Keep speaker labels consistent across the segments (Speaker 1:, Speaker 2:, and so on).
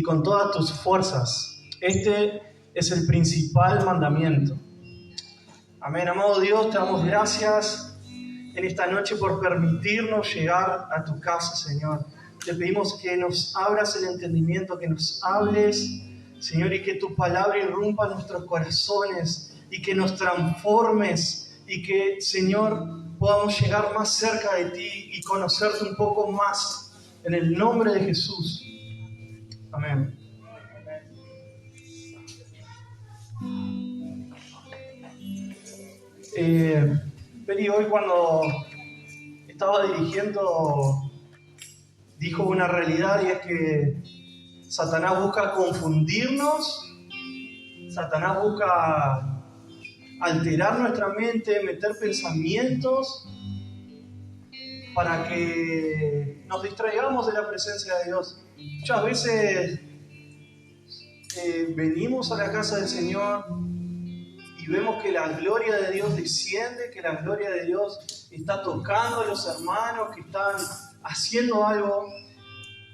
Speaker 1: y con todas tus fuerzas. Este es el principal mandamiento. Amén. Amado Dios, te damos gracias en esta noche por permitirnos llegar a tu casa, Señor. Te pedimos que nos abras el entendimiento, que nos hables, Señor, y que tu palabra irrumpa en nuestros corazones y que nos transformes y que, Señor, podamos llegar más cerca de ti y conocerte un poco más. En el nombre de Jesús. Amén. Peri hoy cuando estaba dirigiendo dijo una realidad, y es que Satanás busca confundirnos, Satanás busca alterar nuestra mente, meter pensamientos para que nos distraigamos de la presencia de Dios. Muchas veces venimos a la casa del Señor y vemos que la gloria de Dios desciende, que la gloria de Dios está tocando a los hermanos que están haciendo algo,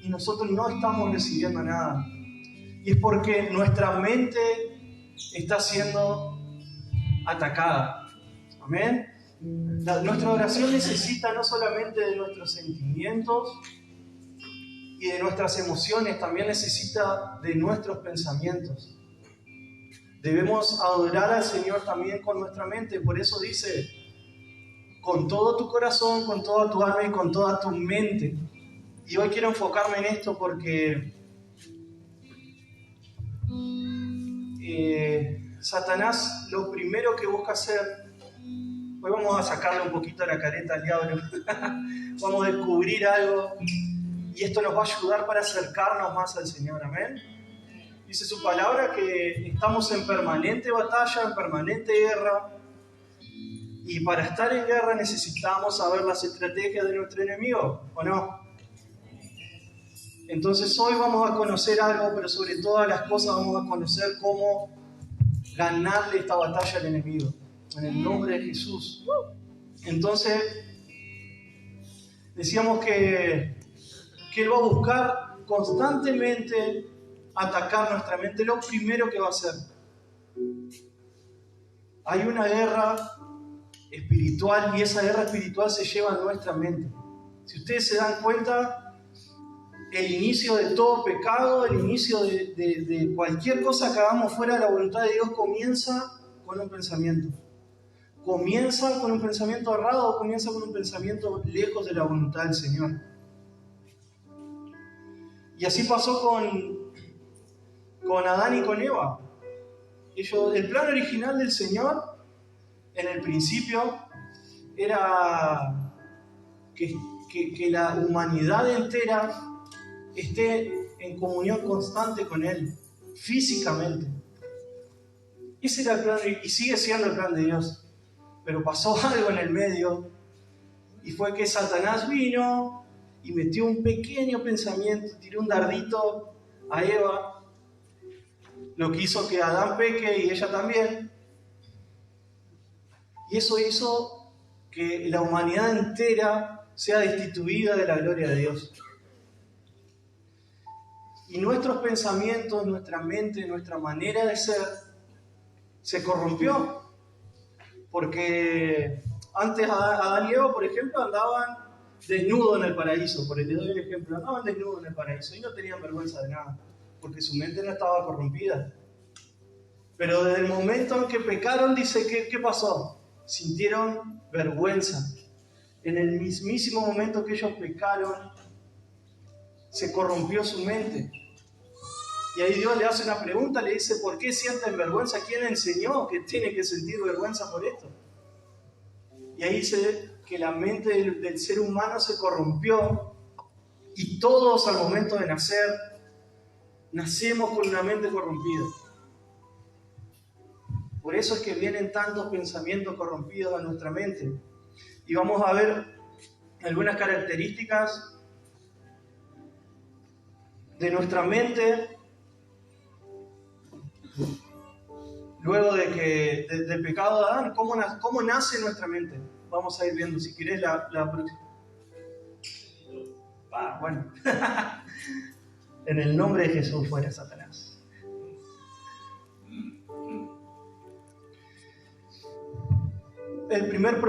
Speaker 1: y nosotros no estamos recibiendo nada. Y es porque nuestra mente está siendo atacada. Amén. Nuestra oración necesita no solamente de nuestros sentimientos y de nuestras emociones, también necesita de nuestros pensamientos. Debemos adorar al Señor también con nuestra mente. Por eso dice, con todo tu corazón, con toda tu alma y con toda tu mente. Y hoy quiero enfocarme en esto porque Satanás lo primero que busca hacer, hoy vamos a sacarle un poquito la careta al diablo, vamos a descubrir algo y esto nos va a ayudar para acercarnos más al Señor. Amén. Dice su palabra que estamos en permanente batalla, en permanente guerra, y para estar en guerra necesitamos saber las estrategias de nuestro enemigo, ¿o no? Entonces hoy vamos a conocer algo, pero sobre todas las cosas vamos a conocer cómo ganarle esta batalla al enemigo, en el nombre de Jesús. Entonces, decíamos que Él va a buscar constantemente atacar nuestra mente. Lo primero que va a hacer. Hay una guerra espiritual y esa guerra espiritual se lleva a nuestra mente. Si ustedes se dan cuenta, el inicio de todo pecado, el inicio de cualquier cosa que hagamos fuera de la voluntad de Dios comienza con un pensamiento. Comienza con un pensamiento errado, comienza con un pensamiento lejos de la voluntad del Señor. Y así pasó con Adán y con Eva. El plan original del Señor, en el principio, era que la humanidad entera esté en comunión constante con Él, físicamente. Ese era el plan, y sigue siendo el plan de Dios. Pero pasó algo en el medio, y fue que Satanás vino y metió un pequeño pensamiento, tiró un dardito a Eva, lo que hizo que Adán peque y ella también. Y eso hizo que la humanidad entera sea destituida de la gloria de Dios. Y nuestros pensamientos, nuestra mente, nuestra manera de ser se corrompió. Porque antes Adán y Eva, por ejemplo, andaban desnudos en el paraíso. Les doy un ejemplo. Andaban desnudos en el paraíso y no tenían vergüenza de nada, porque su mente no estaba corrompida. Pero desde el momento en que pecaron, dice, ¿qué pasó? Sintieron vergüenza. En el mismísimo momento que ellos pecaron, se corrompió su mente. Y ahí Dios le hace una pregunta, le dice, ¿por qué sienten vergüenza? ¿Quién le enseñó que tiene que sentir vergüenza por esto? Y ahí dice que la mente del ser humano se corrompió, y todos al momento de nacer, nacemos con una mente corrompida. Por eso es que vienen tantos pensamientos corrompidos a nuestra mente. Y vamos a ver algunas características de nuestra mente luego del pecado de Adán. ¿Cómo nace nuestra mente? Vamos a ir viendo, si querés, la próxima. Bueno. En el nombre de Jesús, fuera Satanás.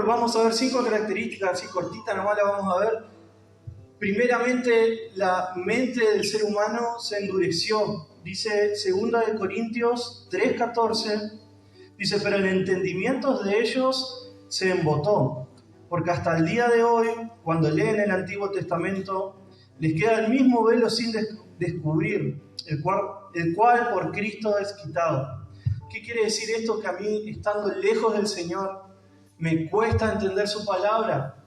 Speaker 1: Vamos a ver 5 características, así cortitas nomás las vamos a ver. Primeramente, la mente del ser humano se endureció. Dice 2 Corintios 3:14, dice, pero el entendimiento de ellos se embotó, porque hasta el día de hoy, cuando leen el Antiguo Testamento, les queda el mismo velo sin descubrir, el cual por Cristo es quitado. ¿Qué quiere decir esto? Que a mí, estando lejos del Señor, me cuesta entender su palabra.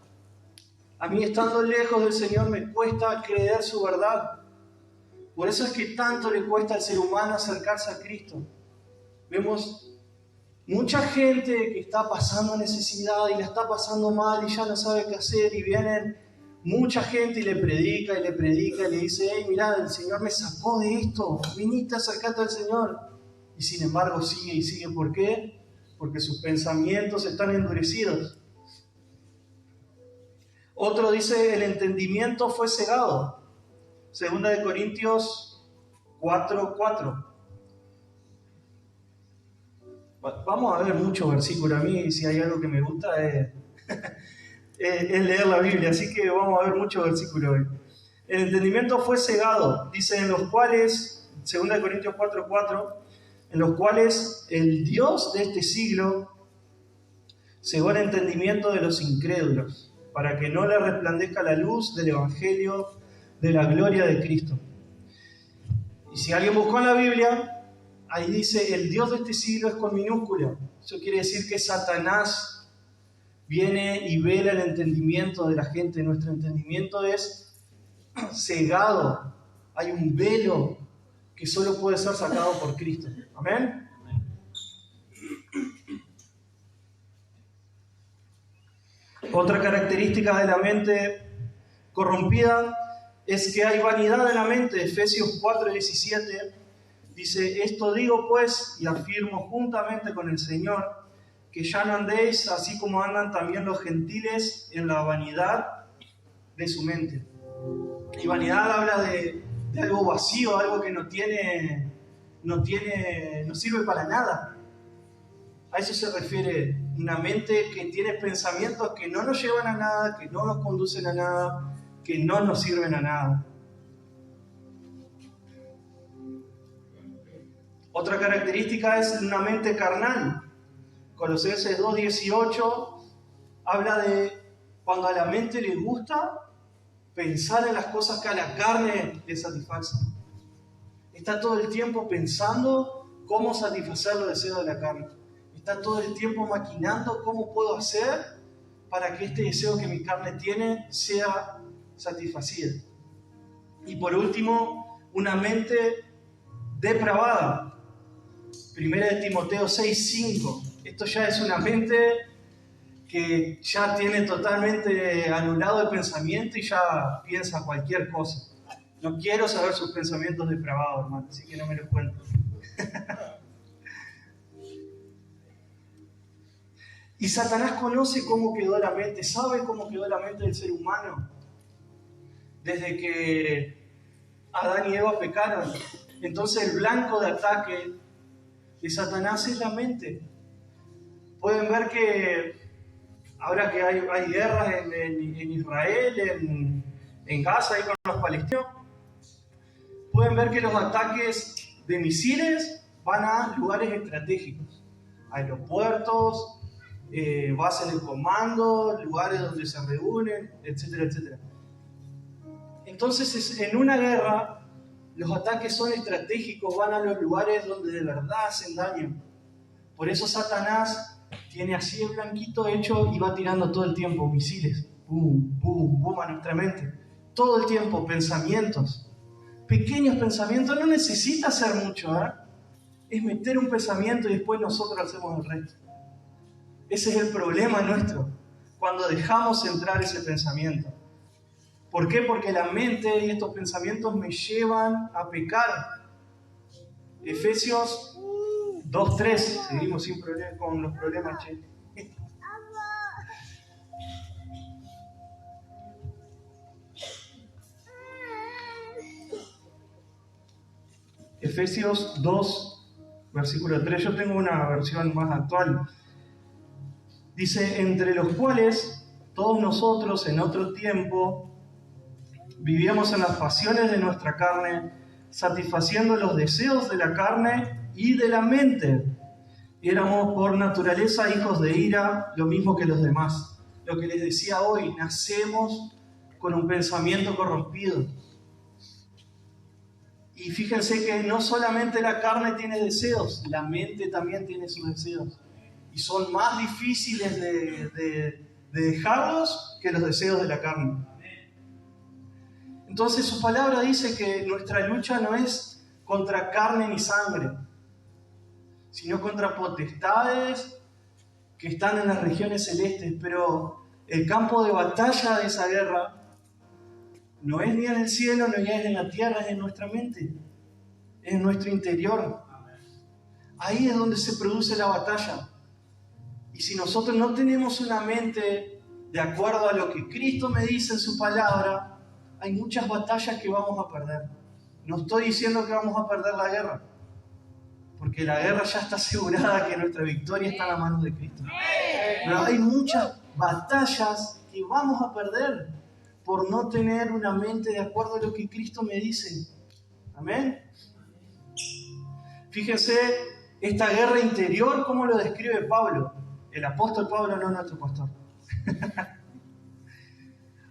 Speaker 1: A mí, estando lejos del Señor, me cuesta creer su verdad. Por eso es que tanto le cuesta al ser humano acercarse a Cristo. Vemos mucha gente que está pasando necesidad y la está pasando mal y ya no sabe qué hacer, y vienen mucha gente y le predica y le dice, hey, mirá, el Señor me sacó de esto, viniste, acercate al Señor. Y sin embargo sigue y sigue. ¿Por qué? Porque sus pensamientos están endurecidos. Otro dice, el entendimiento fue cegado. 2 Corintios 4:4. Vamos a ver muchos versículos. A mí, si hay algo que me gusta es leer la Biblia, así que vamos a ver muchos versículos hoy. El entendimiento fue cegado, dice, en los cuales, 2 Corintios 4:4, en los cuales el Dios de este siglo cegó el entendimiento de los incrédulos, para que no le resplandezca la luz del Evangelio de la gloria de Cristo. Y si alguien buscó en la Biblia, ahí dice, el Dios de este siglo es con minúscula. Eso quiere decir que Satanás viene y vela el entendimiento de la gente. Nuestro entendimiento es cegado. Hay un velo que solo puede ser sacado por Cristo. Amén. Otra característica de la mente corrompida es que hay vanidad en la mente. Efesios 4:17 dice, esto digo pues y afirmo juntamente con el Señor, que ya no andéis así como andan también los gentiles en la vanidad de su mente. Y vanidad habla de algo vacío, algo que no sirve para nada. A eso se refiere una mente que tiene pensamientos que no nos llevan a nada, que no nos conducen a nada, que no nos sirven a nada. Otra característica es una mente carnal. Colosenses 2:18 habla de cuando a la mente le gusta pensar en las cosas que a la carne le satisfacen. Está todo el tiempo pensando cómo satisfacer los deseos de la carne. Está todo el tiempo maquinando cómo puedo hacer para que este deseo que mi carne tiene sea satisfacido. Y por último, una mente depravada. 1 Timoteo 6:5. Esto ya es una mente que ya tiene totalmente anulado el pensamiento y ya piensa cualquier cosa. No quiero saber sus pensamientos depravados, hermano, así que no me los cuento. Y Satanás conoce cómo quedó la mente, sabe cómo quedó la mente del ser humano. Desde que Adán y Eva pecaron. Entonces el blanco de ataque de Satanás es la mente. Pueden ver que ahora que hay guerras en Israel, en Gaza y con los palestinos, pueden ver que los ataques de misiles van a lugares estratégicos, aeropuertos, bases de comando, lugares donde se reúnen, etcétera, etcétera. Entonces, en una guerra, los ataques son estratégicos, van a los lugares donde de verdad hacen daño. Por eso Satanás tiene así el blanquito hecho y va tirando todo el tiempo misiles, boom, boom, boom a nuestra mente. Todo el tiempo pensamientos, pequeños pensamientos, no necesita hacer mucho, ¿eh? Es meter un pensamiento y después nosotros hacemos el resto. Ese es el problema nuestro, cuando dejamos entrar ese pensamiento. ¿Por qué? Porque la mente y estos pensamientos me llevan a pecar. Efesios 2:3, seguimos sin problema con los problemas, che. Efesios 2, versículo 3. Yo tengo una versión más actual. Dice, entre los cuales todos nosotros en otro tiempo vivíamos en las pasiones de nuestra carne, satisfaciendo los deseos de la carne y de la mente. Éramos por naturaleza hijos de ira, lo mismo que los demás. Lo que les decía hoy, nacemos con un pensamiento corrompido. Y fíjense que no solamente la carne tiene deseos, la mente también tiene sus deseos. Y son más difíciles de dejarlos que los deseos de la carne. Entonces su palabra dice que nuestra lucha no es contra carne ni sangre, sino contra potestades que están en las regiones celestes. Pero el campo de batalla de esa guerra no es ni en el cielo, ni es en la tierra, es en nuestra mente, es en nuestro interior. Ahí es donde se produce la batalla. Y si nosotros no tenemos una mente de acuerdo a lo que Cristo me dice en su palabra, hay muchas batallas que vamos a perder. No estoy diciendo que vamos a perder la guerra, porque la guerra ya está asegurada, que nuestra victoria está en la mano de Cristo. Pero hay muchas batallas que vamos a perder por no tener una mente de acuerdo a lo que Cristo me dice. Amén. Fíjense esta guerra interior, cómo lo describe Pablo. El apóstol Pablo, no nuestro pastor.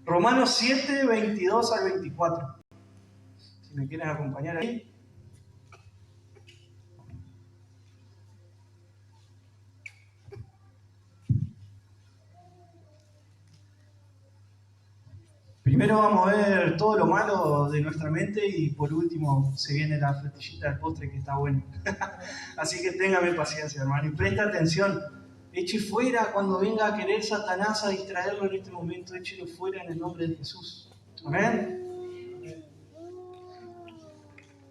Speaker 1: Romanos 7, 22 al 24. Si me quieren acompañar ahí. Primero vamos a ver todo lo malo de nuestra mente y por último se viene la frutillita del postre que está bueno. Así que téngame paciencia, hermano, y presta atención. Eche fuera cuando venga a querer Satanás a distraerlo en este momento, échelo fuera en el nombre de Jesús. Amén.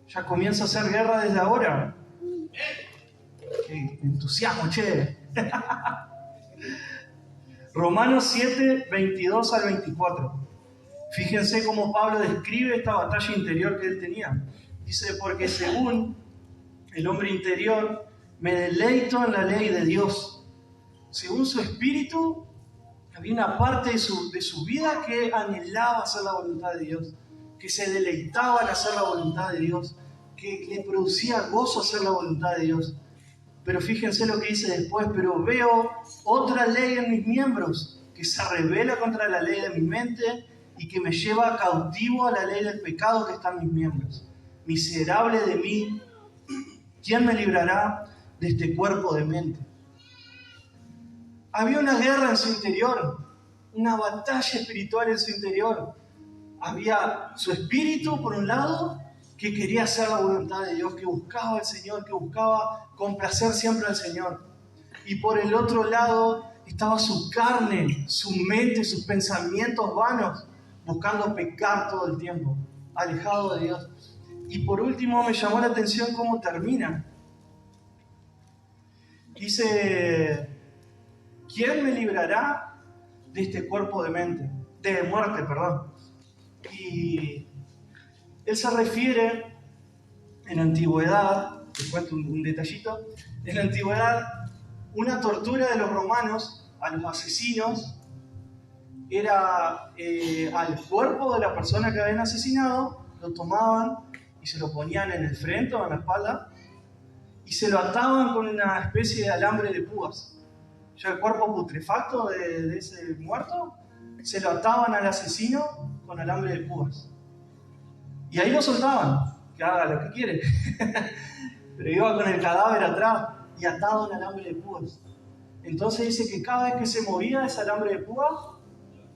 Speaker 1: Ya comienza a hacer guerra desde ahora. Qué entusiasmo, che. Romanos 7, 22 al 24. Fíjense cómo Pablo describe esta batalla interior que él tenía. Dice, porque según el hombre interior me deleito en la ley de Dios. Según su espíritu, había una parte de su vida que anhelaba hacer la voluntad de Dios, que se deleitaba en hacer la voluntad de Dios, que le producía gozo hacer la voluntad de Dios. Pero fíjense lo que dice después, pero veo otra ley en mis miembros, que se rebela contra la ley de mi mente y que me lleva cautivo a la ley del pecado que está en mis miembros. Miserable de mí, ¿quién me librará de este cuerpo de mente? Había una guerra en su interior, una batalla espiritual en su interior. Había su espíritu, por un lado, que quería hacer la voluntad de Dios, que buscaba al Señor, que buscaba complacer siempre al Señor. Y por el otro lado estaba su carne, su mente, sus pensamientos vanos, buscando pecar todo el tiempo, alejado de Dios. Y por último me llamó la atención cómo termina. Dice, ¿quién me librará de este cuerpo de muerte? Y él se refiere, en la antigüedad, te cuento un detallito, en la antigüedad, una tortura de los romanos a los asesinos era al cuerpo de la persona que habían asesinado, lo tomaban y se lo ponían en el frente o en la espalda y se lo ataban con una especie de alambre de púas. Ya el cuerpo putrefacto de ese muerto, se lo ataban al asesino con alambre de púas. Y ahí lo soltaban, que haga lo que quiere. Pero iba con el cadáver atrás y atado en alambre de púas. Entonces dice que cada vez que se movía ese alambre de púas,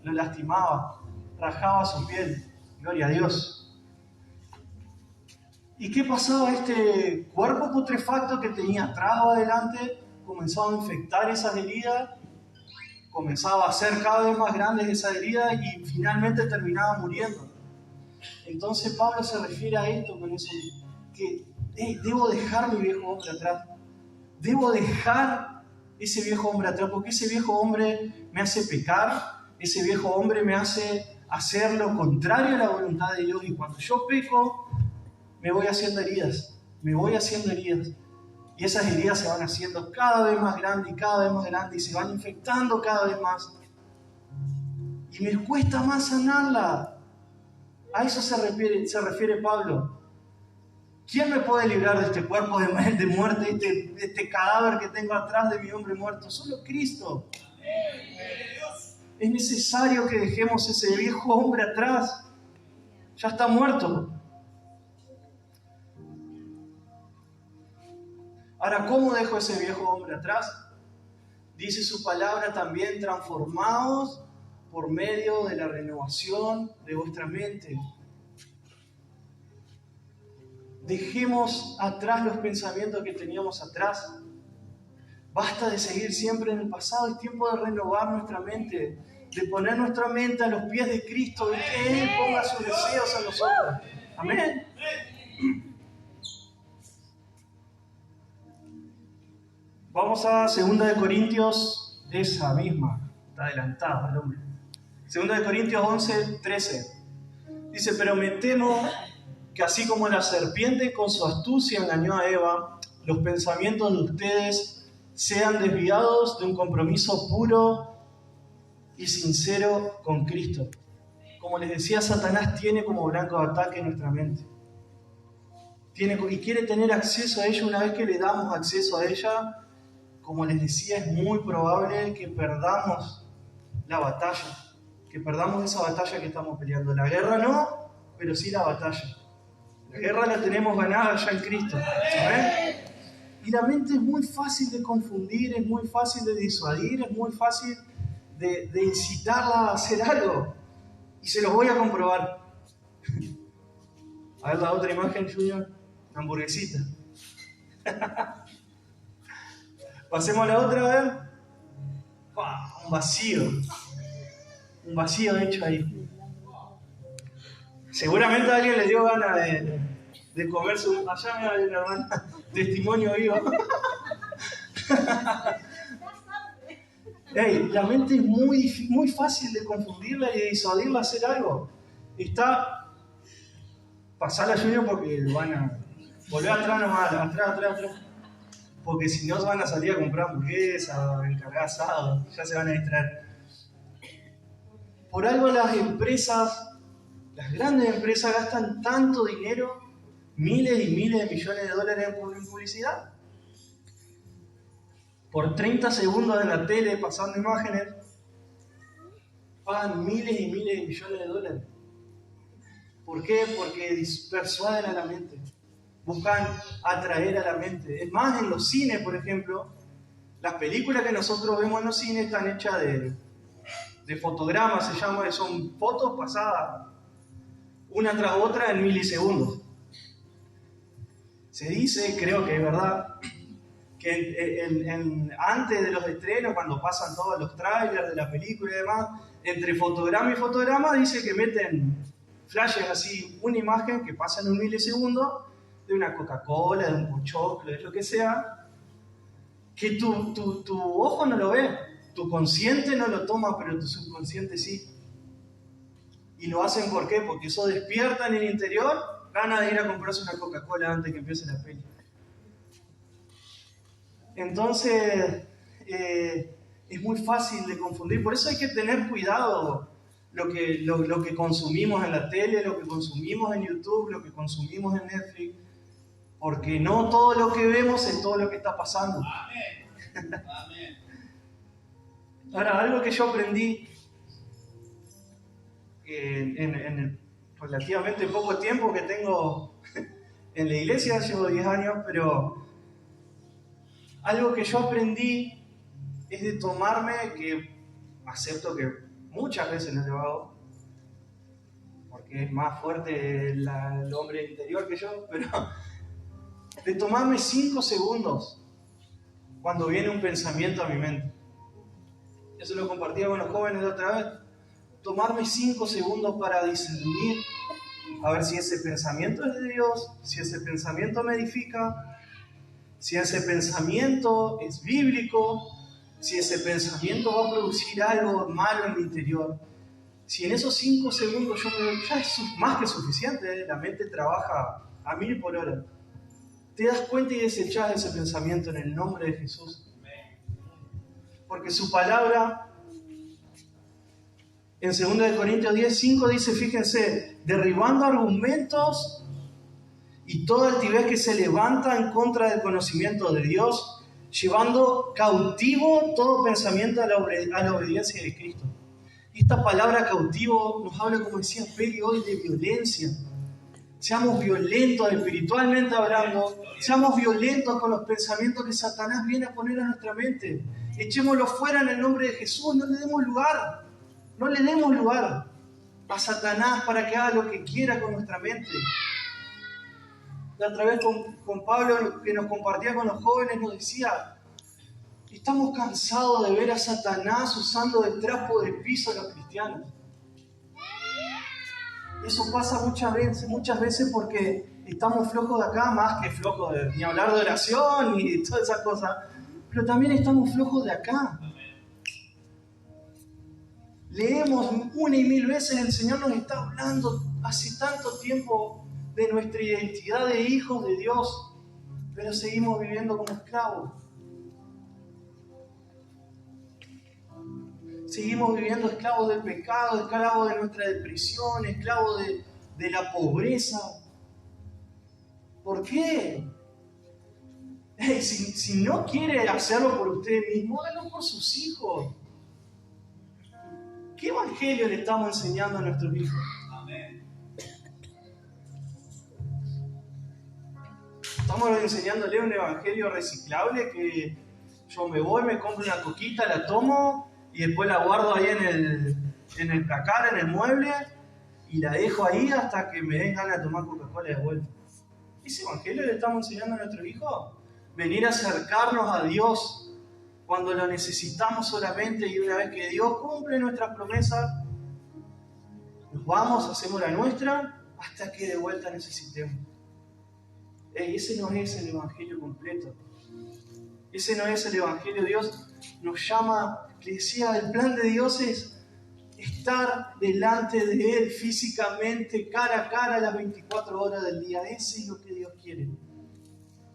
Speaker 1: lo lastimaba, rajaba su piel. Gloria a Dios. ¿Y qué pasaba? Este cuerpo putrefacto que tenía atrás o adelante comenzaba a infectar esas heridas, comenzaba a ser cada vez más grandes esas heridas y finalmente terminaba muriendo. Entonces Pablo se refiere a esto con eso, que debo dejar mi viejo hombre atrás, debo dejar ese viejo hombre atrás, porque ese viejo hombre me hace pecar, ese viejo hombre me hace hacer lo contrario a la voluntad de Dios, y cuando yo peco me voy haciendo heridas, me voy haciendo heridas. Y esas heridas se van haciendo cada vez más grandes y cada vez más grandes y se van infectando cada vez más. Y me cuesta más sanarla. A eso se refiere Pablo. ¿Quién me puede librar de este cuerpo de muerte, de este cadáver que tengo atrás de mi hombre muerto? Solo Cristo. Es necesario que dejemos ese viejo hombre atrás. Ya está muerto. Ahora, ¿cómo dejo ese viejo hombre atrás? Dice su palabra también: transformaos por medio de la renovación de vuestra mente. Dejemos atrás los pensamientos que teníamos atrás. Basta de seguir siempre en el pasado. Es tiempo de renovar nuestra mente, de poner nuestra mente a los pies de Cristo, de que Él ponga sus deseos en nosotros. Amén. Vamos a 2 Corintios, esa misma, está adelantado el hombre. 2 Corintios 11, 13. Dice: pero me temo que así como la serpiente con su astucia engañó a Eva, los pensamientos de ustedes sean desviados de un compromiso puro y sincero con Cristo. Como les decía, Satanás tiene como blanco de ataque nuestra mente. Y quiere tener acceso a ella. Una vez que le damos acceso a ella, como les decía, es muy probable que perdamos la batalla, que perdamos esa batalla que estamos peleando. La guerra no, pero sí la batalla. La guerra la tenemos ganada ya en Cristo. ¿Sabes? Y la mente es muy fácil de confundir, es muy fácil de disuadir, es muy fácil de incitarla a hacer algo. Y se los voy a comprobar. A ver la otra imagen, Junior. Una hamburguesita. Pasemos a la otra, a ver. Un vacío. Un vacío hecho ahí. Seguramente a alguien le dio ganas de comer su... Allá me va a ir, hermana. Testimonio vivo. Hey, la mente es muy fácil de confundirla y de disuadirla a hacer algo. Está... Pasarla, Junior, porque van a... Volver atrás nomás, atrás. Porque si no van a salir a comprar hamburguesas, encargar asado, ya se van a distraer. Por algo las empresas, las grandes empresas gastan tanto dinero, miles y miles de millones de dólares en publicidad. Por 30 segundos en la tele pasando imágenes, pagan miles y miles de millones de dólares. ¿Por qué? Porque persuaden a la mente. Buscan atraer a la mente. Es más, en los cines, por ejemplo, las películas que nosotros vemos en los cines están hechas de fotogramas, se llama, son fotos pasadas una tras otra en milisegundos. Se dice, creo que es verdad, que antes de los estrenos, cuando pasan todos los trailers de la película y demás, entre fotograma y fotograma dice que meten flashes así, una imagen que pasa en un milisegundo, de una Coca-Cola, de un pochoclo, de lo que sea, que tu ojo no lo ve, tu consciente no lo toma, pero tu subconsciente sí. Y lo hacen ¿por qué? Porque eso despierta en el interior ganas de ir a comprarse una Coca-Cola antes que empiece la peli. Entonces, es muy fácil de confundir, por eso hay que tener cuidado lo que consumimos en la tele, lo que consumimos en YouTube, lo que consumimos en Netflix. Porque no todo lo que vemos es todo lo que está pasando. Amén. Amén. Ahora, algo que yo aprendí en el relativamente poco tiempo que tengo en la iglesia, llevo 10 años, pero algo que yo aprendí es de tomarme, que acepto que muchas veces no lo hago, porque es más fuerte el hombre interior que yo, pero de tomarme 5 segundos cuando viene un pensamiento a mi mente. Eso lo compartía con los jóvenes de otra vez. Tomarme 5 segundos para discernir, a ver si ese pensamiento es de Dios, si ese pensamiento me edifica, si ese pensamiento es bíblico, si ese pensamiento va a producir algo malo en mi interior. Si en esos 5 segundos yo me doy, ya es más que suficiente, la mente trabaja a 1000 por hora. te das cuenta y desechás ese pensamiento en el nombre de Jesús. Porque su palabra en 2 Corintios 10:5 dice, fíjense, derribando argumentos y toda altivez que se levanta en contra del conocimiento de Dios, llevando cautivo todo pensamiento a la obediencia de Cristo. Y esta palabra cautivo nos habla, como decía Peri hoy, de violencia. Seamos violentos espiritualmente hablando, seamos violentos con los pensamientos que Satanás viene a poner a nuestra mente. Echémoslo fuera en el nombre de Jesús, no le demos lugar. No le demos lugar a Satanás para que haga lo que quiera con nuestra mente. La otra vez con Pablo, que nos compartía con los jóvenes, nos decía, estamos cansados de ver a Satanás usando de trapo de piso a los cristianos. Eso pasa muchas veces porque estamos flojos de acá, más que flojos de ni hablar de oración y todas esas cosas, pero también estamos flojos de acá. Leemos una y mil veces, el Señor nos está hablando hace tanto tiempo de nuestra identidad de hijos de Dios, pero seguimos viviendo como esclavos. Seguimos viviendo esclavos del pecado, esclavos de nuestra depresión, esclavos de la pobreza. ¿Por qué? Si no quiere hacerlo por usted mismo, hágalo por sus hijos. ¿Qué evangelio le estamos enseñando a nuestros hijos? Amén. Estamos enseñándole un evangelio reciclable que yo me voy, me compro una coquita, la tomo y después la guardo ahí en el placar, en el mueble, y la dejo ahí hasta que me den ganas de tomar Coca-Cola de vuelta. ¿Ese evangelio le estamos enseñando a nuestros hijos? Venir a acercarnos a Dios cuando lo necesitamos solamente, y una vez que Dios cumple nuestras promesas, nos vamos, hacemos la nuestra, hasta que de vuelta necesitemos. Ese no es el evangelio completo. Ese no es el evangelio. Dios nos llama, le decía, el plan de Dios es estar delante de Él físicamente, cara a cara, las 24 horas del día. Ese es lo que Dios quiere.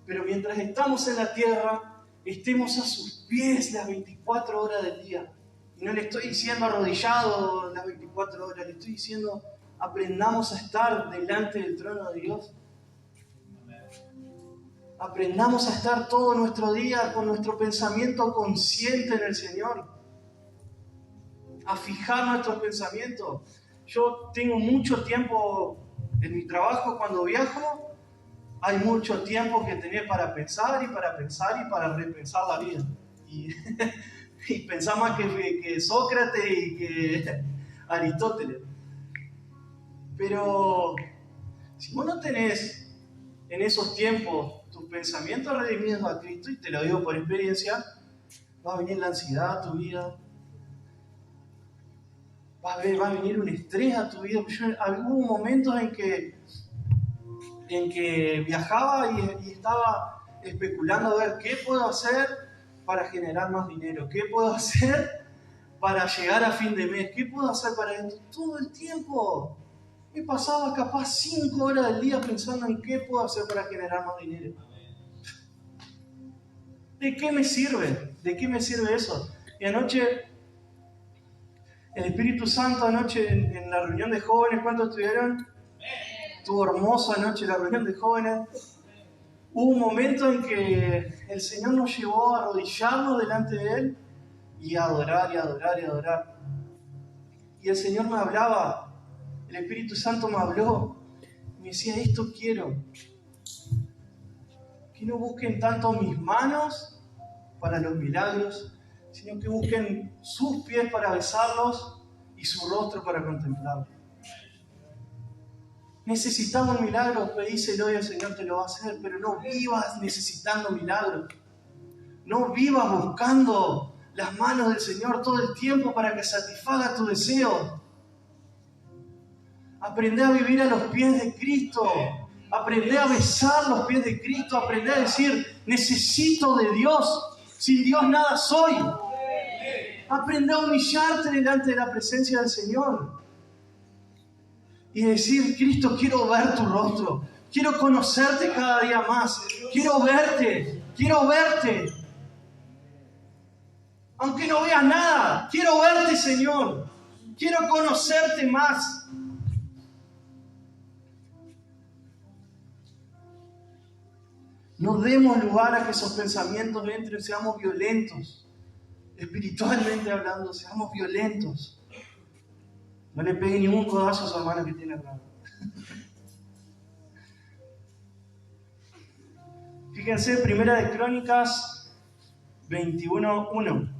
Speaker 1: Pero mientras estamos en la tierra, estemos a sus pies las 24 horas del día. Y no le estoy diciendo arrodillado las 24 horas, le estoy diciendo aprendamos a estar delante del trono de Dios. Aprendamos a estar todo nuestro día con nuestro pensamiento consciente en el Señor. A fijar nuestros pensamientos. Yo tengo mucho tiempo en mi trabajo cuando viajo. Hay mucho tiempo que tener para pensar y para pensar y para repensar la vida. Y pensar más que Sócrates y que Aristóteles. Pero si vos no tenés en esos tiempos tus pensamientos redimidos a Cristo, y te lo digo por experiencia, va a venir la ansiedad a tu vida, va a venir un estrés a tu vida. Hubo momentos en que viajaba y estaba especulando a ver qué puedo hacer para generar más dinero, qué puedo hacer para llegar a fin de mes, qué puedo hacer para esto. Todo el tiempo he pasado capaz 5 horas del día pensando en qué puedo hacer para generar más dinero. ¿De qué me sirve? ¿De qué me sirve eso? Y anoche, el Espíritu Santo anoche en la reunión de jóvenes, ¿cuántos estuvieron? Estuvo hermoso anoche la reunión de jóvenes. Hubo un momento en que el Señor nos llevó a arrodillarnos delante de Él y a adorar y adorar y adorar. Y el Señor me hablaba, el Espíritu Santo me habló, me decía, esto quiero. Que no busquen tanto mis manos para los milagros, sino que busquen sus pies para besarlos y su rostro para contemplarlos. Necesitamos milagros, pedíselo y el Señor te lo va a hacer, pero no vivas necesitando milagros. No vivas buscando las manos del Señor todo el tiempo para que satisfaga tu deseo. Aprende a vivir a los pies de Cristo. Aprende a besar los pies de Cristo. Aprende a decir, necesito de Dios. Sin Dios nada soy. Aprende a humillarte delante de la presencia del Señor. Y decir, Cristo, quiero ver tu rostro. Quiero conocerte cada día más. quiero verte, quiero verte. Aunque no veas nada, quiero verte, Señor. Quiero conocerte más. No demos lugar a que esos pensamientos entren, seamos violentos. Espiritualmente hablando, seamos violentos. No le pegue ningún codazo a su hermana que tiene al lado. Fíjense, Primera de Crónicas 21:1.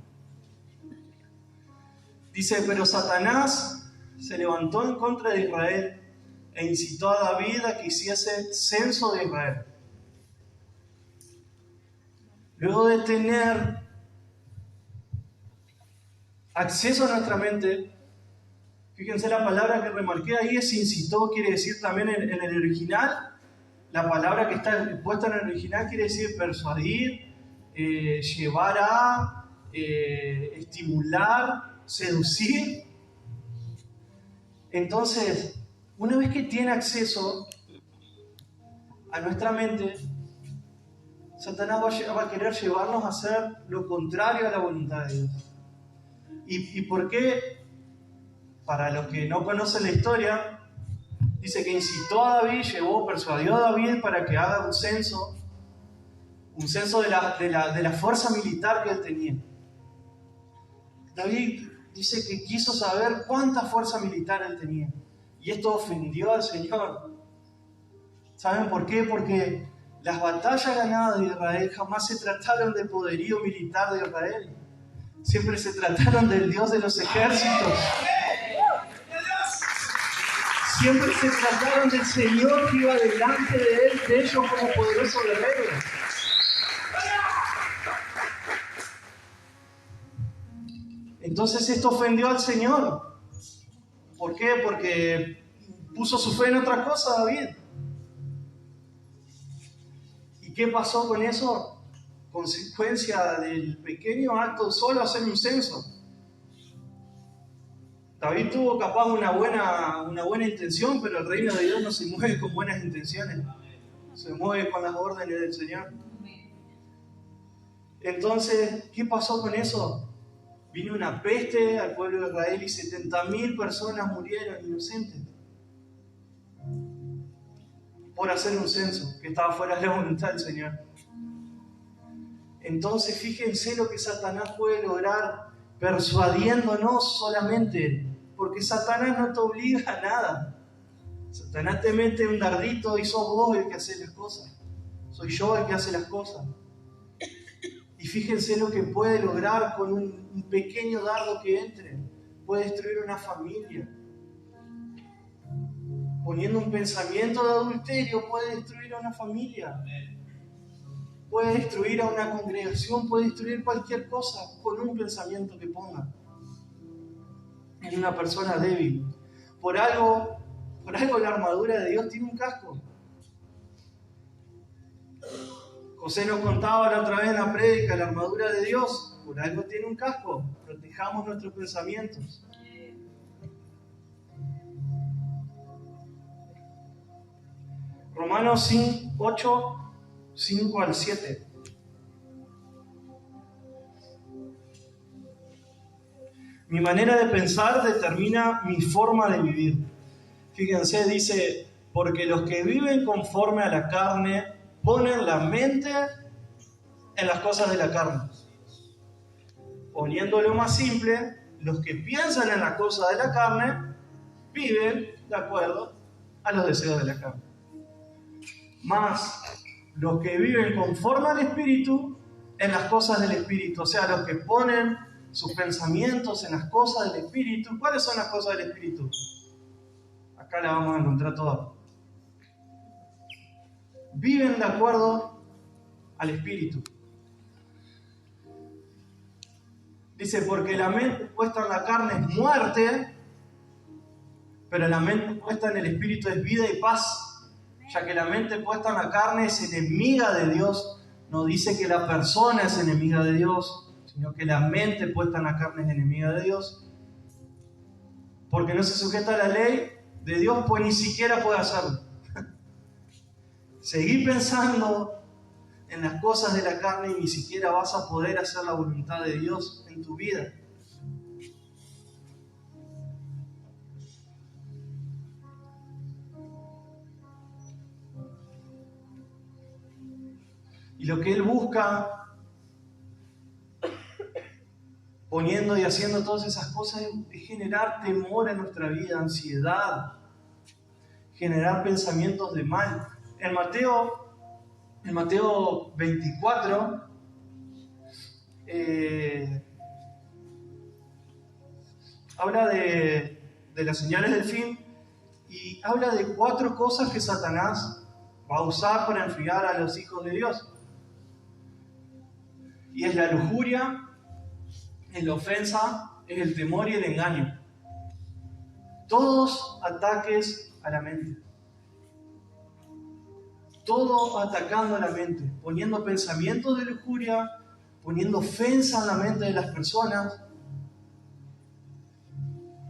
Speaker 1: Dice, pero Satanás se levantó en contra de Israel e incitó a David a que hiciese censo de Israel. Luego de tener acceso a nuestra mente, fíjense la palabra que remarqué ahí es incitó, quiere decir también en el original, la palabra que está puesta en el original quiere decir persuadir, llevar a, estimular, seducir. Entonces, una vez que tiene acceso a nuestra mente, Satanás va a querer llevarnos a hacer lo contrario a la voluntad de Dios. ¿Y por qué? Para los que no conocen la historia, dice que incitó a David, persuadió a David para que haga un censo de la fuerza militar que él tenía. David dice que quiso saber cuánta fuerza militar él tenía. Y esto ofendió al Señor. ¿Saben por qué? Porque las batallas ganadas de Israel jamás se trataron del poderío militar de Israel. Siempre se trataron del Dios de los ejércitos. Siempre se trataron del Señor que iba delante de ellos como poderoso guerrero. Entonces esto ofendió al Señor. ¿Por qué? Porque puso su fe en otra cosa, David. ¿Y qué pasó con eso? Consecuencia del pequeño acto de solo hacer un censo. David tuvo capaz una buena intención, pero el reino de Dios no se mueve con buenas intenciones. Se mueve con las órdenes del Señor. Entonces, ¿qué pasó con eso? Vino una peste al pueblo de Israel y 70.000 personas murieron inocentes por hacer un censo que estaba fuera de la voluntad del Señor. Entonces, fíjense lo que Satanás puede lograr persuadiéndonos solamente, porque Satanás no te obliga a nada. Satanás te mete un dardito y sos vos el que hace las cosas. Soy yo el que hace las cosas. Y fíjense lo que puede lograr con un pequeño dardo que entre. Puede destruir una familia. Poniendo un pensamiento de adulterio puede destruir a una familia. Puede destruir a una congregación, puede destruir cualquier cosa con un pensamiento que ponga en una persona débil. Por algo la armadura de Dios tiene un casco. José nos contaba la otra vez en la prédica, la armadura de Dios, por algo tiene un casco. Protejamos nuestros pensamientos. Romanos 8, 5 al 7. Mi manera de pensar determina mi forma de vivir. Fíjense, dice, porque los que viven conforme a la carne ponen la mente en las cosas de la carne. Poniéndolo más simple, los que piensan en las cosas de la carne viven de acuerdo a los deseos de la carne. Más los que viven conforme al Espíritu en las cosas del Espíritu, o sea, los que ponen sus pensamientos en las cosas del Espíritu. ¿Cuáles son las cosas del Espíritu? Acá la vamos a encontrar todas. Viven de acuerdo al Espíritu. Dice, porque la mente puesta en la carne es muerte, pero la mente puesta en el Espíritu es vida y paz. Ya que la mente puesta en la carne es enemiga de Dios. No dice que la persona es enemiga de Dios, sino que la mente puesta en la carne es enemiga de Dios. Porque no se sujeta a la ley de Dios, pues ni siquiera puede hacerlo. Seguí pensando en las cosas de la carne y ni siquiera vas a poder hacer la voluntad de Dios en tu vida. Y lo que Él busca, poniendo y haciendo todas esas cosas, es generar temor en nuestra vida, ansiedad, generar pensamientos de mal. En Mateo 24, habla de las señales del fin y habla de 4 cosas que Satanás va a usar para enfriar a los hijos de Dios. Y es la lujuria, es la ofensa, es el temor y el engaño. Todos ataques a la mente. Todo atacando a la mente, poniendo pensamientos de lujuria, poniendo ofensa en la mente de las personas,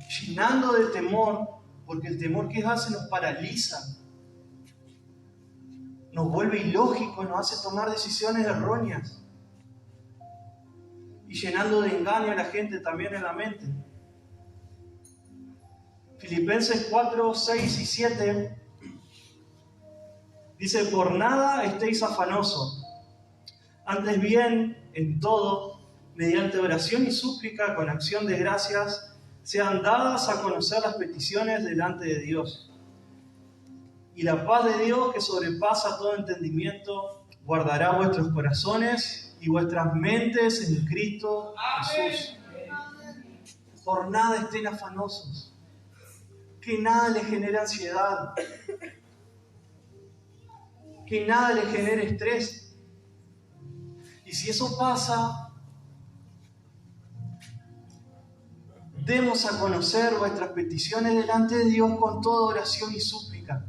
Speaker 1: llenando de temor, porque el temor que hace nos paraliza, nos vuelve ilógicos, nos hace tomar decisiones erróneas. Y llenando de engaño a la gente también en la mente. Filipenses 4, 6 y 7 dice: por nada estéis afanosos, antes bien, en todo, mediante oración y súplica, con acción de gracias, sean dadas a conocer las peticiones delante de Dios. Y la paz de Dios, que sobrepasa todo entendimiento, guardará vuestros corazones y vuestras mentes en Cristo Jesús. Por nada estén afanosos, que nada les genere ansiedad, que nada les genere estrés. Y si eso pasa, demos a conocer vuestras peticiones delante de Dios con toda oración y súplica.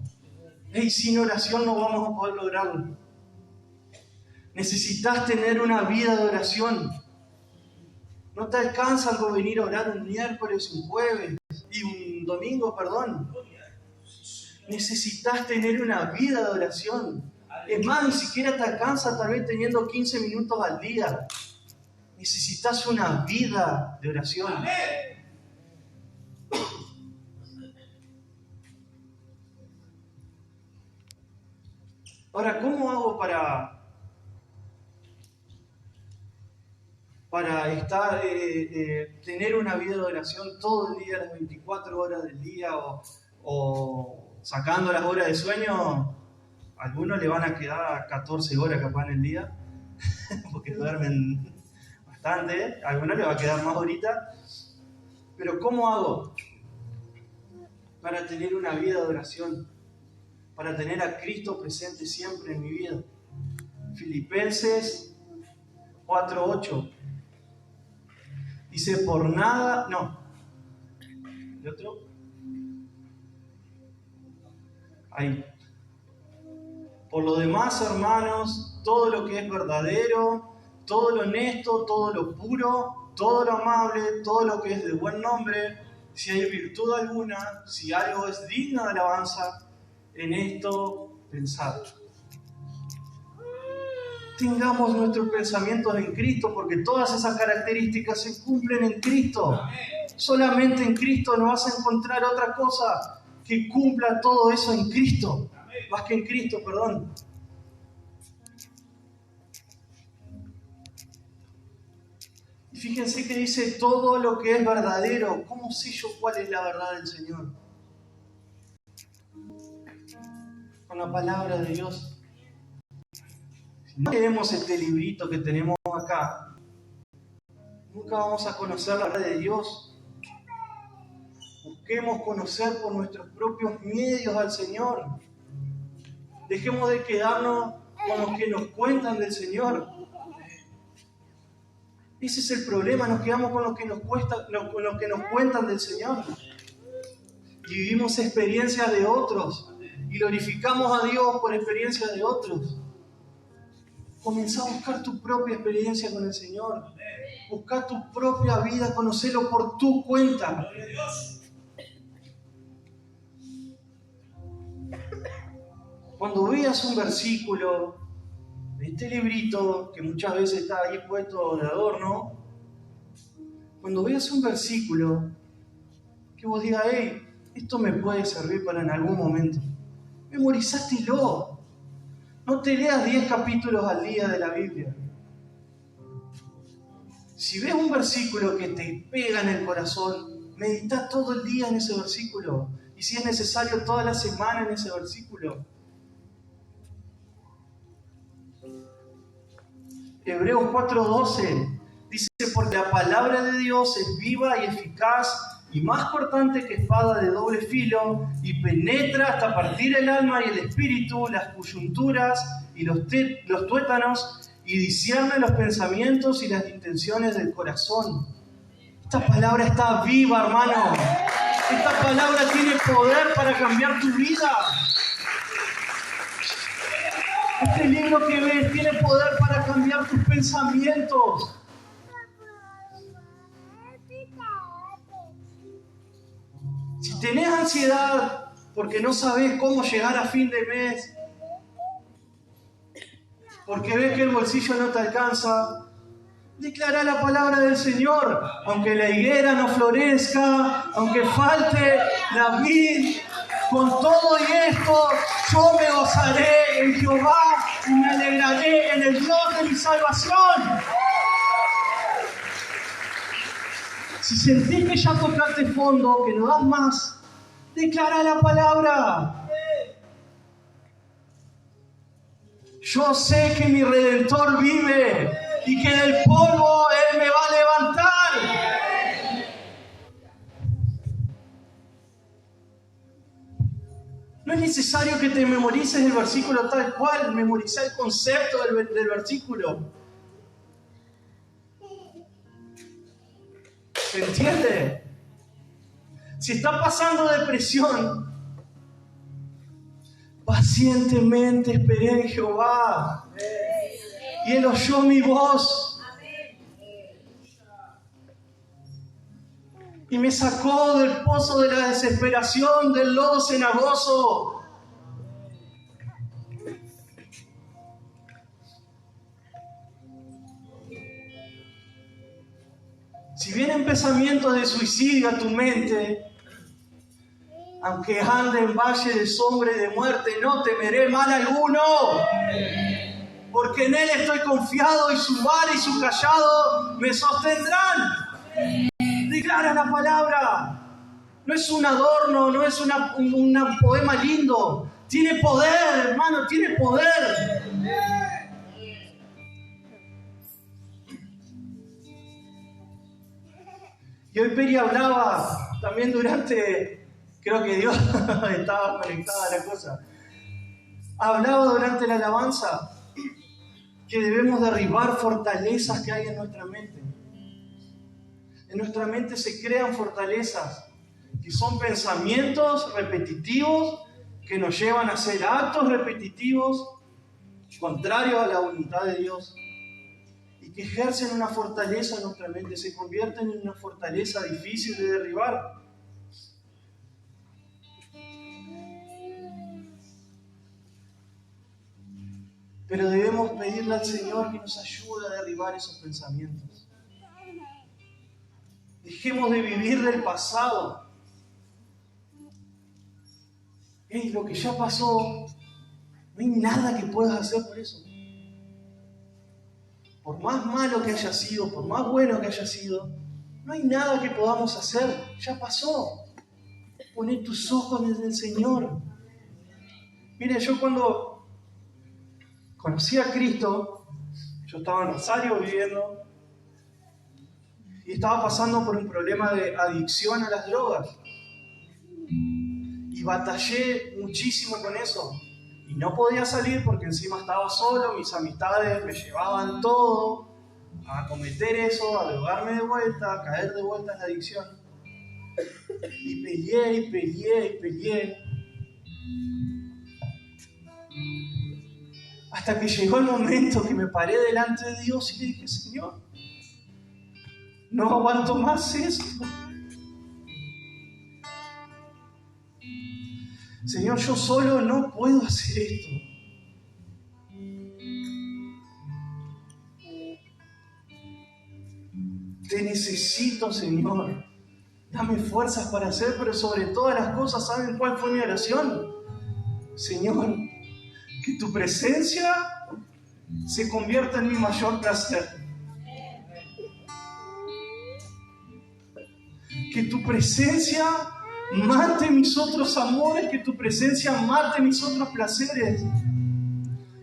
Speaker 1: Y sin oración no vamos a poder lograrlo. Necesitas tener una vida de oración. No te alcanza con venir a orar un miércoles, un jueves y un domingo, perdón. Necesitas tener una vida de oración. Es más, ni siquiera te alcanza tal vez teniendo 15 minutos al día. Necesitas una vida de oración. Ahora, ¿cómo hago para estar, tener una vida de oración todo el día, las 24 horas del día, o sacando las horas de sueño? A algunos le van a quedar 14 horas capaz en el día, porque duermen bastante, a algunos le va a quedar más ahorita. Pero ¿cómo hago para tener una vida de oración? Para tener a Cristo presente siempre en mi vida. Filipenses 4:8 dice: por nada, no. ¿El otro? Ahí. Por lo demás, hermanos, todo lo que es verdadero, todo lo honesto, todo lo puro, todo lo amable, todo lo que es de buen nombre, si hay virtud alguna, si algo es digno de alabanza, en esto pensad. Tengamos nuestros pensamientos en Cristo, porque todas esas características se cumplen en Cristo. Solamente en Cristo no vas a encontrar otra cosa que cumpla todo eso en Cristo. Más que en Cristo, perdón. Y fíjense que dice todo lo que es verdadero. ¿Cómo sé yo cuál es la verdad del Señor? Con la palabra de Dios. Si no leemos este librito que tenemos acá, nunca vamos a conocer la verdad de Dios. Busquemos conocer por nuestros propios medios al Señor. Dejemos de quedarnos con los que nos cuentan del Señor. Ese es el problema, nos quedamos con los que nos cuentan del Señor. Y vivimos experiencias de otros. Y glorificamos a Dios por experiencias de otros. Comenzá a buscar tu propia experiencia con el Señor. Busca tu propia vida, conocelo por tu cuenta. Cuando veas un versículo de este librito, que muchas veces está ahí puesto de adorno, cuando veas un versículo, que vos digas, hey, esto me puede servir para en algún momento. Memorizátelo. No te leas 10 capítulos al día de la Biblia. Si ves un versículo que te pega en el corazón, medita todo el día en ese versículo. Y si es necesario, toda la semana en ese versículo. Hebreos 4:12 dice, porque la palabra de Dios es viva y eficaz y más cortante que espada de doble filo y penetra hasta partir el alma y el espíritu, las coyunturas y los tuétanos y discierne los pensamientos y las intenciones del corazón. Esta palabra está viva, hermano. Esta palabra tiene poder para cambiar tu vida. Este libro que ves tiene poder para cambiar tus pensamientos. Si tenés ansiedad porque no sabés cómo llegar a fin de mes, porque ves que el bolsillo no te alcanza, declara la palabra del Señor. Aunque la higuera no florezca, aunque falte la vid, con todo y esto, yo me gozaré en Jehová y me alegraré en el Dios de mi salvación. Si sentís que ya tocaste fondo, que no das más, declara la palabra. Yo sé que mi Redentor vive y que del polvo Él me va a levantar. No es necesario que te memorices el versículo tal cual, memoriza el concepto del versículo. ¿Se entiende? Si está pasando depresión, pacientemente esperé en Jehová. Y Él oyó mi voz. Y me sacó del pozo de la desesperación, del lodo cenagoso. Si vienen pensamientos de suicidio a tu mente, aunque ande en valle de sombra y de muerte, no temeré mal alguno. Porque en Él estoy confiado y su vara y su callado me sostendrán. Declara la palabra. No es un adorno, no es un poema lindo. Tiene poder, hermano, tiene poder. Y hoy Peri hablaba también durante, creo que Dios estaba conectada a la cosa. Hablaba durante la alabanza que debemos derribar fortalezas que hay en nuestra mente. En nuestra mente se crean fortalezas que son pensamientos repetitivos que nos llevan a hacer actos repetitivos contrarios a la voluntad de Dios y que ejercen una fortaleza en nuestra mente, se convierten en una fortaleza difícil de derribar. Pero debemos pedirle al Señor que nos ayude a derribar esos pensamientos. Dejemos de vivir del pasado. Lo que ya pasó, no hay nada que puedas hacer por eso. Por más malo que haya sido, por más bueno que haya sido, no hay nada que podamos hacer. Ya pasó. Poné tus ojos en el Señor. Mire, yo cuando conocí a Cristo, yo estaba en Rosario viviendo y estaba pasando por un problema de adicción a las drogas. Y batallé muchísimo con eso. Y no podía salir porque encima estaba solo, mis amistades me llevaban todo a cometer eso, a drogarme de vuelta, a caer de vuelta en la adicción. Y peleé. Hasta que llegó el momento que me paré delante de Dios y le dije, Señor, no aguanto más esto. Señor, yo solo no puedo hacer esto. Te necesito, Señor. Dame fuerzas para hacer, pero sobre todas las cosas, ¿saben cuál fue mi oración? Señor, que tu presencia se convierta en mi mayor placer. Que tu presencia mate mis otros amores, que tu presencia mate mis otros placeres.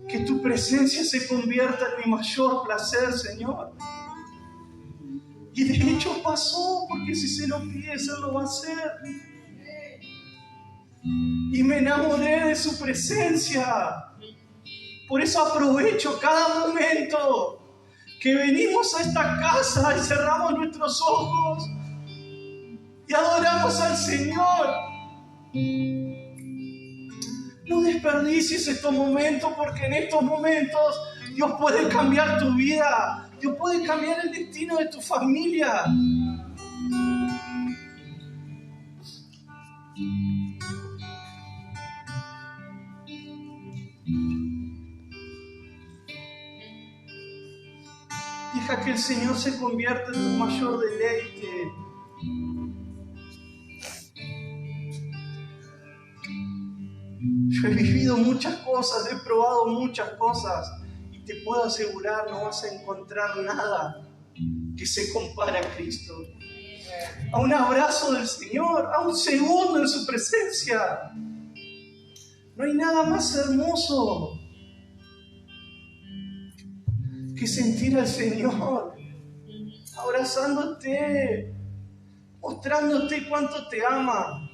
Speaker 1: Que tu presencia se convierta en mi mayor placer, Señor. Y de hecho pasó, porque si se lo pides, Él lo va a hacer. Y me enamoré de su presencia. Por eso aprovecho cada momento que venimos a esta casa y cerramos nuestros ojos y adoramos al Señor. No desperdicies estos momentos, porque en estos momentos Dios puede cambiar tu vida. Dios puede cambiar el destino de tu familia. Deja que el Señor se convierta en tu mayor deleite. Yo he vivido muchas cosas, he probado muchas cosas, y te puedo asegurar, no vas a encontrar nada que se compare a Cristo. A un abrazo del Señor, a un segundo en su presencia. No hay nada más hermoso que sentir al Señor abrazándote, mostrándote cuánto te ama.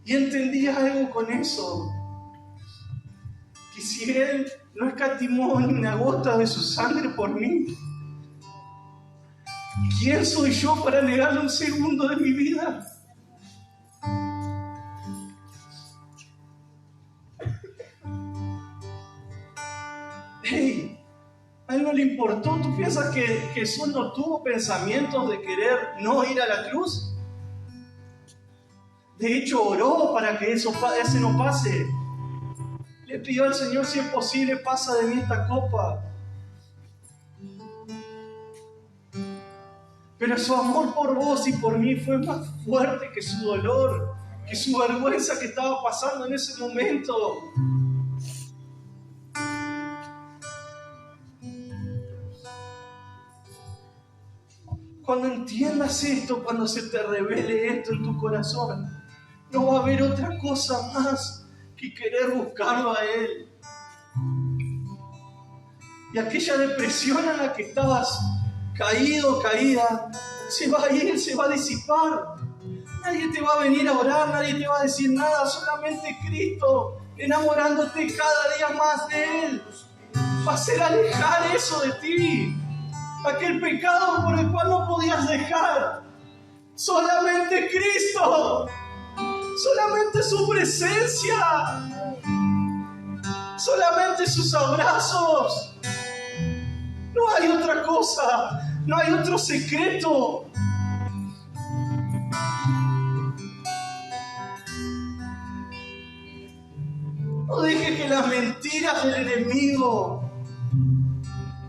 Speaker 1: Y entendí algo con eso, que si Él no escatimó ni una gota de su sangre por mí, ¿quién soy yo para negarle un segundo de mi vida? Hey, a Él no le importó. ¿Tú piensas que Jesús no tuvo pensamientos de querer no ir a la cruz? De hecho, oró para que ese no pase. Le pidió al Señor, si es posible, pasa de mí esta copa. Pero su amor por vos y por mí fue más fuerte que su dolor, que su vergüenza que estaba pasando en ese momento. Cuando entiendas esto, cuando se te revele esto en tu corazón, no va a haber otra cosa más que querer buscarlo a Él. Y aquella depresión en la que estabas caído, caída, se va a ir, se va a disipar. Nadie te va a venir a orar, nadie te va a decir nada, solamente Cristo enamorándote cada día más de Él. Va a hacer alejar eso de ti, aquel pecado por el cual no podías dejar. Solamente Cristo. Solamente su presencia, solamente sus abrazos. No hay otra cosa, no hay otro secreto. No dejes que las mentiras del enemigo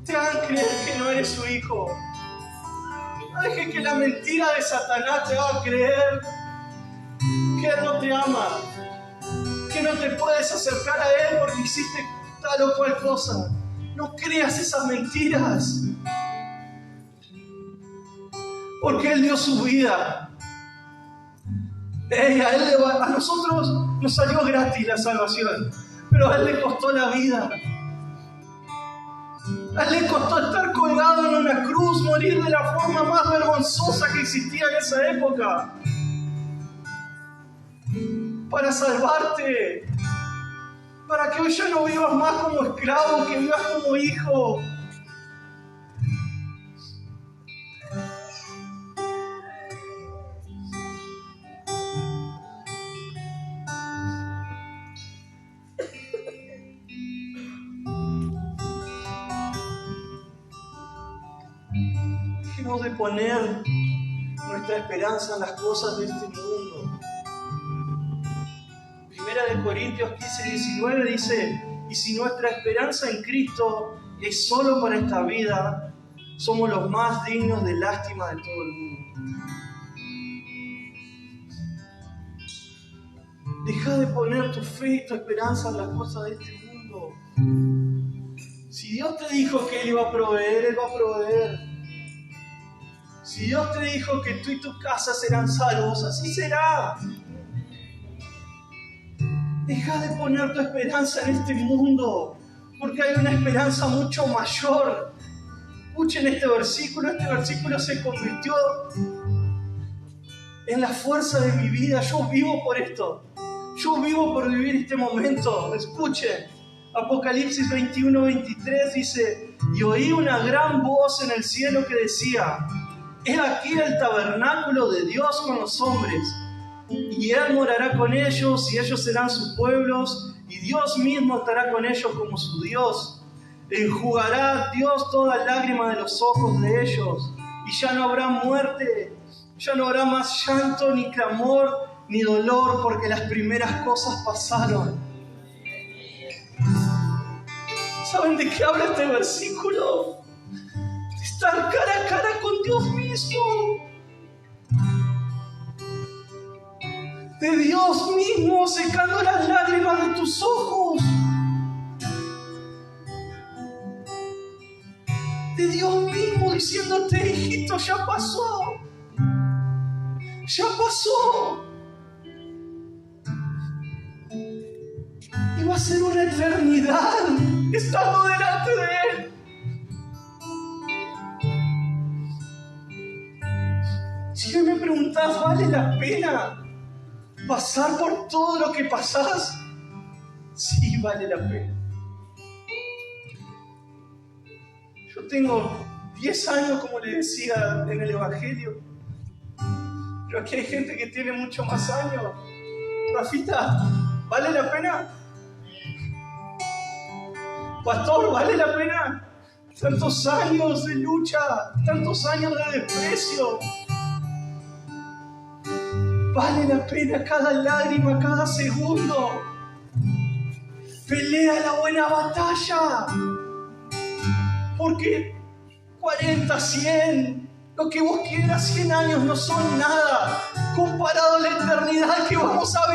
Speaker 1: te hagan creer que no eres su hijo. No dejes que la mentira de Satanás te haga creer que Él no te ama, que no te puedes acercar a Él porque hiciste tal o cual cosa. No creas esas mentiras, porque Él dio su vida. A nosotros nos salió gratis la salvación, pero a Él le costó la vida. A Él le costó estar colgado en una cruz, morir de la forma más vergonzosa que existía en esa época, para salvarte, para que hoy ya no vivas más como esclavo, que vivas como hijo. Dejemos de poner nuestra esperanza en las cosas de este mundo. Primera de Corintios 15:19 dice: y si nuestra esperanza en Cristo es solo para esta vida, somos los más dignos de lástima de todo el mundo. Deja de poner tu fe y tu esperanza en las cosas de este mundo. Si Dios te dijo que Él iba a proveer, Él va a proveer. Si Dios te dijo que tú y tu casa serán salvos, así será. Deja de poner tu esperanza en este mundo, porque hay una esperanza mucho mayor. Escuchen este versículo se convirtió en la fuerza de mi vida. Yo vivo por esto. Yo vivo por vivir este momento. Escuchen, Apocalipsis 21-23 dice: y oí una gran voz en el cielo que decía: he aquí el tabernáculo de Dios con los hombres, y Él morará con ellos, y ellos serán sus pueblos, y Dios mismo estará con ellos como su Dios. Enjugará Dios toda lágrima de los ojos de ellos, y ya no habrá muerte, ya no habrá más llanto, ni clamor, ni dolor, porque las primeras cosas pasaron. ¿Saben de qué habla este versículo? De estar cara a cara con Dios mismo. De Dios mismo secando las lágrimas de tus ojos. De Dios mismo diciéndote: hijito, ya pasó. Ya pasó. Y va a ser una eternidad estando delante de Él. Si me preguntás, ¿vale la pena pasar por todo lo que pasás? Sí, vale la pena. Yo tengo 10 años, como le decía en el Evangelio, pero aquí hay gente que tiene mucho más años. Rafita, ¿vale la pena? Pastor, ¿vale la pena? Tantos años de lucha, tantos años de desprecio. Vale la pena cada lágrima, cada segundo. Pelea la buena batalla. Porque 40, 100, lo que vos quieras, 100 años no son nada comparado a la eternidad que vamos a